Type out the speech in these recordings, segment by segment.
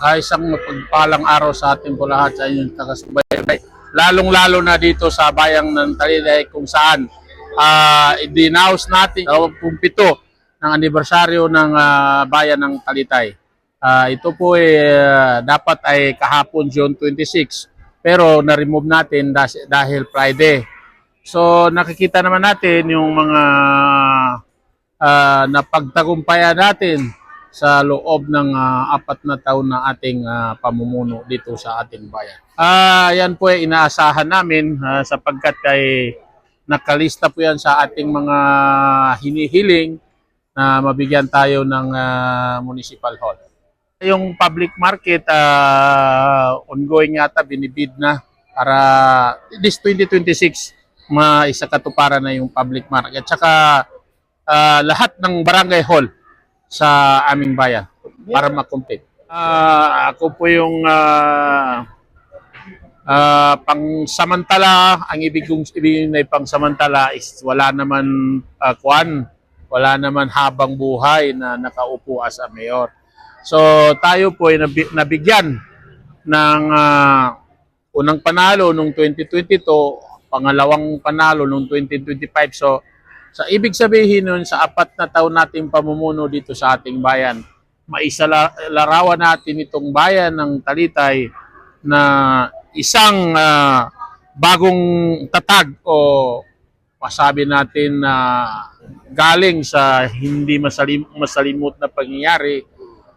Isang mapagpalang araw sa ating po lahat sa inyong kakasubaybay. Lalong-lalo na dito sa bayang ng Talisay kung saan dinaos natin ang 27 ng anibersaryo ng bayan ng Talitay. Ito po dapat ay kahapon June 26 pero na-remove natin dahil Friday. So nakikita naman natin yung mga napagtagumpayan natin sa loob ng 4 na taon na ating pamumuno dito sa ating bayan. Yan po ay inaasahan namin sapagkat ay nakalista po yan sa ating mga hinihiling na mabigyan tayo ng municipal hall. Yung public market, ongoing yata, binibid na para this 2026 maisakatuparan na yung public market. At saka lahat ng barangay hall sa aming bayan para ma-complete. Ako po yung pangsamantala. Ang ibig kong sabihin na pangsamantala is wala naman wala naman habang buhay na nakaupo as a mayor. So tayo po ay nabigyan ng unang panalo noong 2022, pangalawang panalo noong 2025. So sa ibig sabihin nun, sa 4 na taon nating pamumuno dito sa ating bayan, maisalarawan natin itong bayan ng Talitay na isang bagong tatag o masabi natin na galing sa hindi masalimut na pangyayari.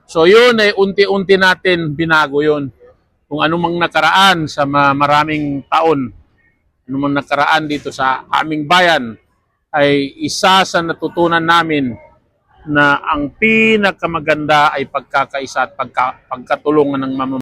So yun ay unti-unti natin binago yun. Kung anumang nakaraan sa maraming taon, anumang nakaraan dito sa aming bayan, ay isa sa natutunan namin na ang pinakamaganda ay pagkakaisa at pagkatulungan ng mamamayan.